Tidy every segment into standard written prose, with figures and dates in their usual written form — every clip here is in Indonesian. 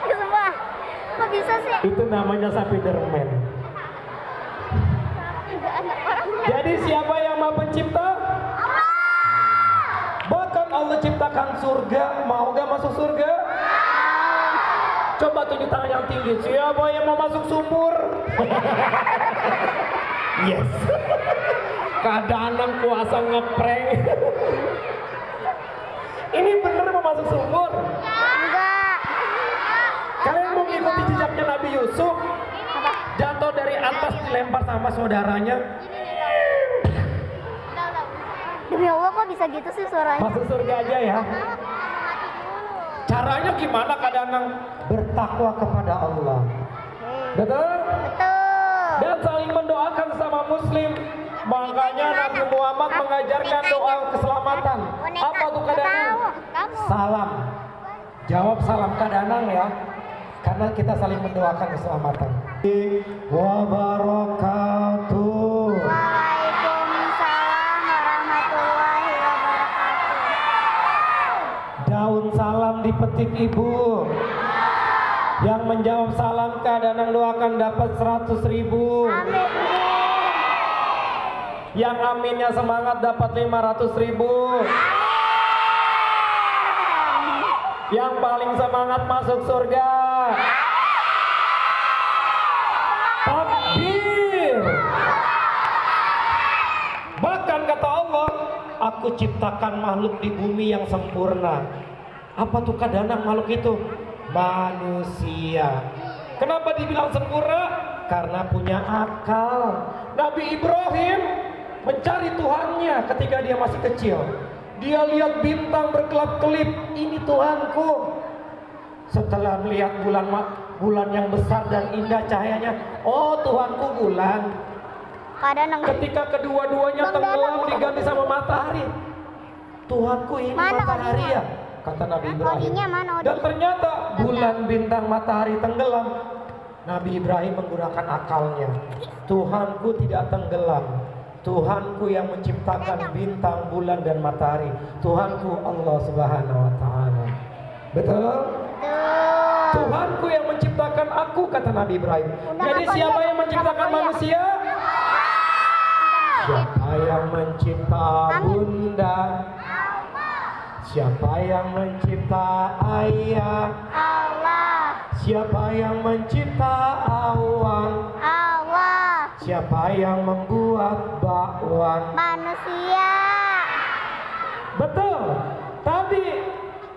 Sumpah, kok bisa sih? Itu namanya Spiderman. Enggak anak orang. Jadi siapa yang Maha Pencipta? Bahkan Allah ciptakan surga. Mau gak masuk surga? Coba tunjuk tangan yang tinggi. Siapa yang mau masuk sumur? Yes. Kadang kuasa ngeprank. Ini bener mau masuk sumur? Enggak. Kalian mau ngikuti jejaknya Nabi Yusuf? Jatuh dari atas dilempar sama saudaranya. Demi Allah kok bisa gitu sih suaranya? Masuk surga aja ya. Caranya gimana kadang bertakwa kepada Allah. Betul? Betul. Dan saling mendoakan sama muslim. Makanya Nabi Muhammad mengajarkan doa keselamatan. Apa tuh kadang? Kamu. Salam. Jawab salam kadang ya. Karena kita saling mendoakan keselamatan. Wabarakatuh. Waalaikumsalam warahmatullahi wabarakatuh. Daun salam dipetik ibu. Yang menjawab salam kadang doakan dapat 100.000. Amin. Yang aminnya semangat dapat 500.000. Yang paling semangat masuk surga. Takbir. Bahkan kata Allah, aku ciptakan makhluk di bumi yang sempurna. Apa tuh kadang makhluk itu? Manusia. Kenapa dibilang sempurna? Karena punya akal. Nabi Ibrahim mencari Tuhannya ketika dia masih kecil. Dia lihat bintang berkelap-kelip, ini Tuhanku. Setelah melihat bulan yang besar dan indah cahayanya, oh Tuhanku bulan. Kadang Ketika kedua-duanya tenggelam diganti sama matahari, Tuhanku ini Mana matahari odinya? ya, kata Nabi Ibrahim. Odinya mana odinya? Dan ternyata bulan, bintang, matahari tenggelam. Nabi Ibrahim menggunakan akalnya. Tuhanku tidak tenggelam. Tuhanku yang menciptakan bintang, bulan, dan matahari. Tuhanku Allah Subhanahu wa Ta'ala. Betul? Tuhanku yang menciptakan aku, kata Nabi Ibrahim. Jadi siapa yang menciptakan manusia? Siapa yang mencipta bunda? Siapa yang mencipta ayah? Allah. Siapa yang mencipta awan? Allah. Siapa yang membuat bakwan? Manusia. Betul. Tadi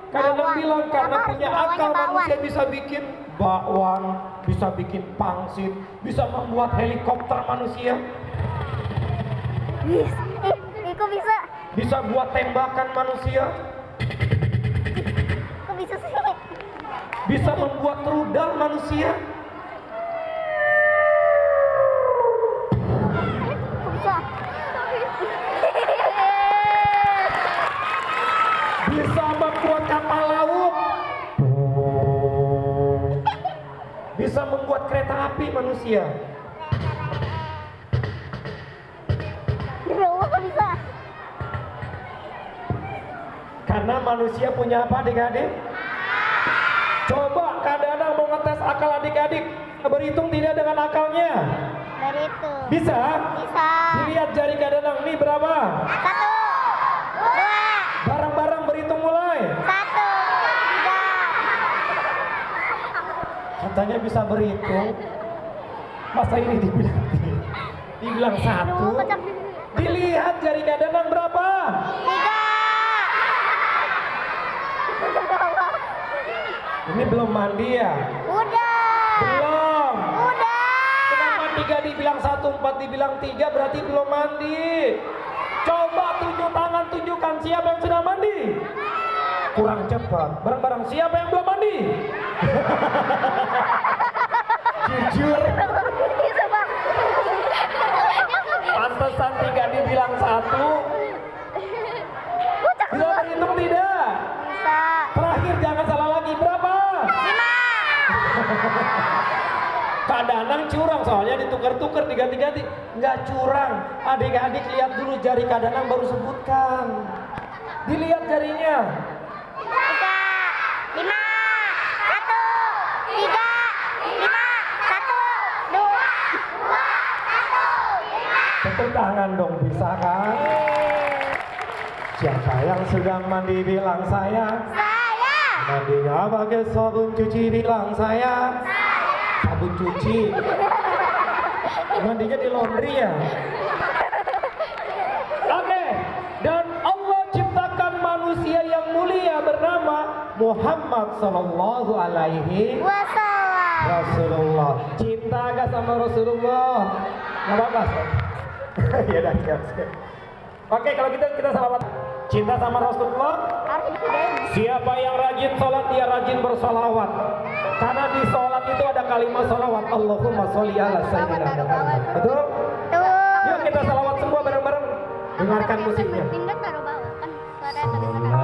kadang Bakwan. bilang karena Kenapa punya harus akal bawanya manusia bisa bikin bakwan, bisa bikin pangsit, bisa membuat helikopter manusia, Kok bisa? bisa buat tembakan manusia, Kok bisa sih? bisa membuat rudal manusia. Kok bisa? Bisa membuat kapal laut, bisa membuat kereta api manusia. Demi Allah kok bisa? Karena manusia punya apa adik-adik? Coba kadang-kadang mau ngetes akal adik-adik, berhitung tidak dengan akalnya. Berhitung. Bisa? Bisa. Dilihat jari kadang-kadang, nih berapa? 1, 2, Barang-barang berhitung mulai. 1, 3. Katanya bisa berhitung. Masa ini dibilang satu? Aduh, kocak. Dilihat jari kadang-kadang berapa? 3. Ini belum mandi ya? Udah. Belum. Udah. Kenapa 3 dibilang 1, 4 dibilang 3, berarti belum mandi. Coba tunjuk tangan, tunjukkan siapa yang sudah mandi. Kurang cepat. Barang-barang siapa yang belum mandi? Jujur. Itu, Pak. Pantesan 3 dibilang 1. Kocak Bisa semua. berhitung tidak? Bisa. Terakhir jangan salah lagi, berapa? 5. Kadang curang soalnya ditukar-tukar, diganti-ganti. Nggak curang. Adik-adik lihat dulu jari kadang baru sebutkan. Dilihat jarinya. tangan dong, bisa kan? Siapa yang sedang mandi bilang saya? Saya. Mandinya pakai sabun cuci bilang saya? Sabun cuci. Mandinya di laundry ya? Oke, dan Allah ciptakan manusia yang mulia bernama Muhammad Sallallahu Alaihi Wassalam. Rasulullah. Cinta gak sama Rasulullah? Gak apa-apa. Ya dah, siap. Oke, kalau kita salawat. Cinta sama Rasulullah. Siapa yang rajin sholat, dia rajin bersolawat. Karena di sholat itu ada kalimat solawat. Allahumma sholli ala sayyidina Muhammad. Betul? Tuh. Yuk kita salawat semua bareng-bareng. Dengarkan musiknya. Tinggal taruh bawah kan suara tadi suara.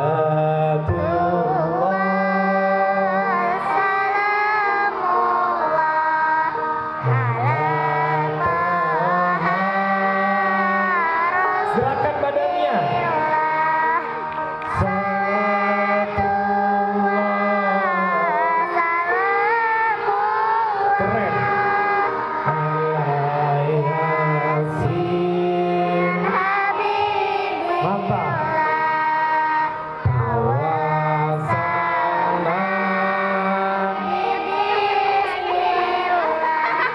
Gerakan badannya. Keren. Yasin. Mantap. Tawasalam.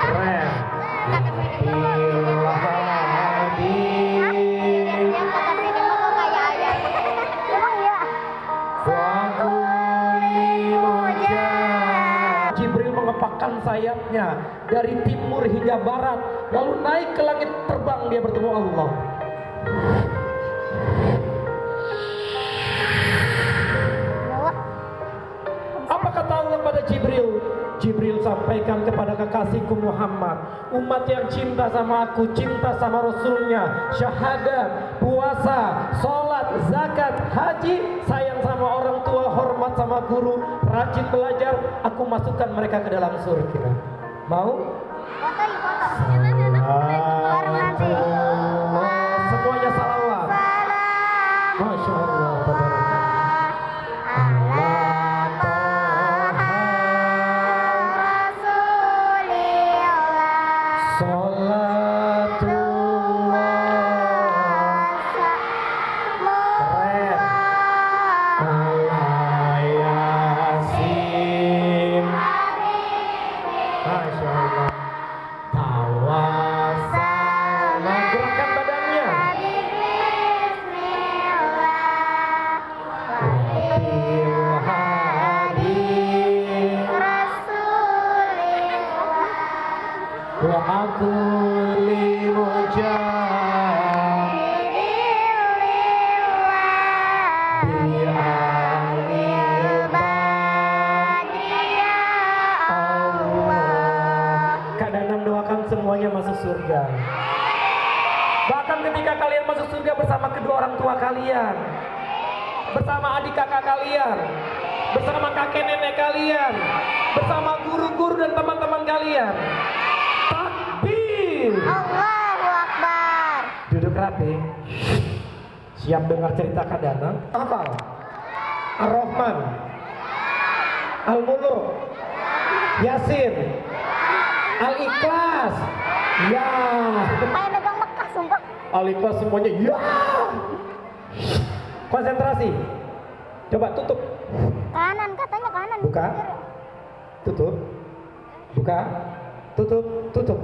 Keren. Jibril mengepakkan sayapnya dari timur hingga barat, lalu naik ke langit, terbang, dia bertemu Allah. Apa kata Allah pada Jibril? Jibril sampaikan kepada kekasihku Muhammad, umat yang cinta sama aku, cinta sama Rasulnya, syahadat, puasa, sholat, zakat, haji, sayang sama orang tua, hormat sama guru, rajin belajar, aku masukkan mereka ke dalam surga. Mau? Foto yuk, foto. Bareng nanti. Semuanya salawat. Masya Allah. Wa aku Kak Danang doakan semuanya masuk surga. Bahkan ketika kalian masuk surga bersama kedua orang tua kalian, bersama adik kakak kalian, bersama kakek nenek kalian, bersama guru-guru dan teman-teman kalian. Takbir. Allahu Akbar. Duduk rapi. Siap dengar cerita Kak Danang? Hafal. Ar-Rahman, Al-Muluk, Yasin, Al-Ikhlas. Ya. Kayak megang Mekah sumpah. Al-Ikhlas semuanya. Ya. Konsentrasi. Coba tutup. Kanan katanya kanan. Buka. Tutup. Buka. Tutup. Tutup.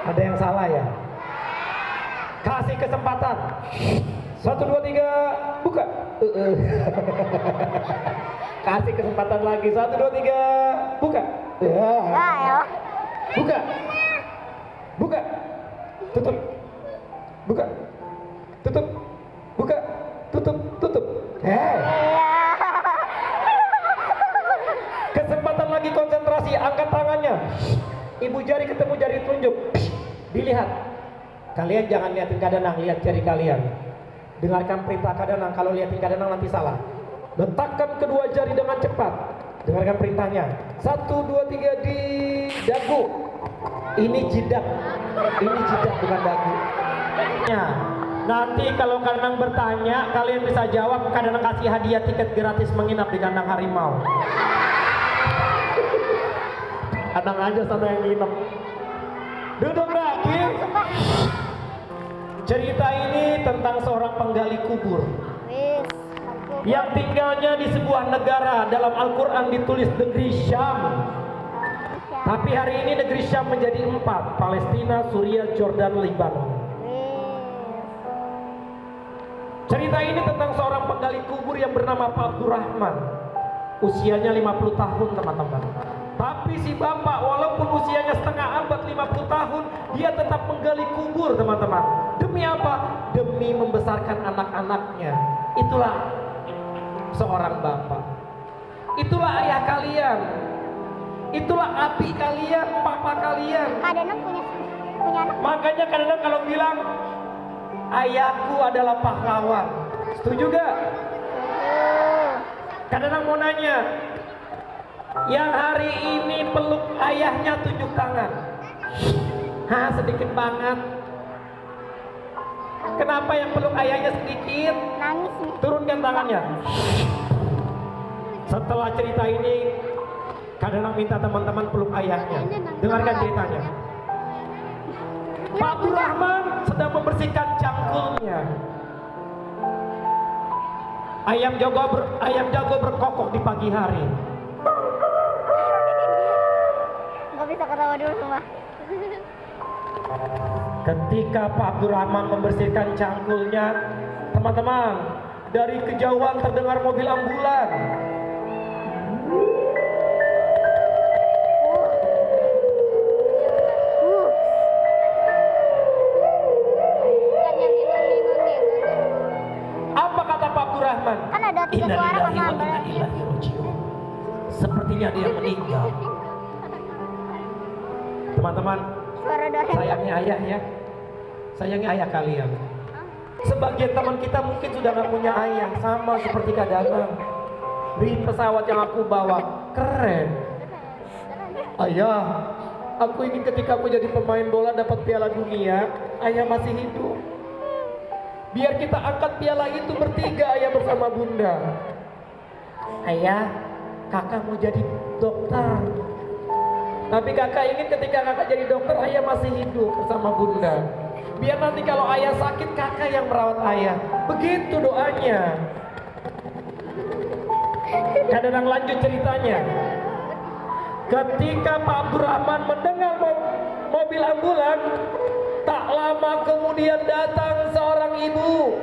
Ada yang salah ya? Kasih kesempatan. 1, 2, 3. Buka. Kasih kesempatan lagi. 1, 2, 3. Buka. Ya, ya. Buka. Buka. Tutup. Buka. Tutup. Buka. Tutup. Tutup. Kesempatan lagi, konsentrasi. Angkat tangannya. Ibu jari ketemu jari telunjuk. Dilihat. Kalian jangan liatin Kak Danang, lihat jari kalian. Dengarkan perintah Kak Danang. Kalau liatin Kak Danang nanti salah. Letakkan kedua jari dengan cepat. Dengarkan perintahnya. 1, 2, 3 di dagu. Ini jidat. Ini jidat bukan dagu. Nanti kalau Kak Danang bertanya, kalian bisa jawab. Kak Danang kasih hadiah tiket gratis menginap di kandang harimau. Kandang aja sama yang nginep. Duduk rapi. Cerita ini tentang seorang penggali kubur Wis. yang tinggalnya di sebuah negara. Dalam Al-Quran ditulis negeri Syam. Tapi hari ini negeri Syam menjadi 4: Palestina, Suriah, Jordan, Lebanon. Cerita ini tentang seorang penggali kubur yang bernama Pak Abdurrahman. Usianya 50 tahun teman-teman. Tapi si bapak walaupun usianya setengah abad 50 tahun, dia tetap menggali kubur teman-teman. Demi apa? Demi membesarkan anak-anaknya. Itulah seorang bapak. Itulah ayah kalian. Itulah api kalian, papa kalian. Kadang punya anak. Makanya kadang kalau bilang ayahku adalah pahlawan, setuju gak? Kadang mau nanya, yang hari ini peluk ayahnya tunjuk tangan. Hah, sedikit banget. Kenapa yang peluk ayahnya sedikit? Nangis nih. Turunkan tangannya. Setelah cerita ini, kadang minta teman-teman peluk ayahnya. Dengarkan ceritanya. Pak Abdurrahman sedang membersihkan cangkulnya. Ayam jago berkokok di pagi hari. Gak bisa ketawa dulu sumpah. Ketika Pak Abdurrahman membersihkan cangkulnya, teman-teman, dari kejauhan terdengar mobil ambulan. Apa kata Pak Abdurrahman? Kan ada 3 suara sama Sepertinya dia meninggal. Teman-teman, suara Doraemon. sayangi ayah ya. Sayangi ayah kalian. Sebagian teman kita mungkin sudah gak punya ayah. Sama seperti Kak Danang. Di pesawat yang aku bawa, keren. Ayah, aku ingin ketika aku jadi pemain bola dapat piala dunia, ayah masih hidup. Biar kita angkat piala itu bertiga, ayah bersama bunda. Ayah, kakak mau jadi dokter. Tapi kakak ingin ketika kakak jadi dokter, ayah masih hidup bersama bunda. Biar nanti kalau ayah sakit, kakak yang merawat ayah. Begitu doanya. Kadang lanjut ceritanya. Ketika Pak Abdurrahman mendengar mobil ambulan, tak lama kemudian datang seorang ibu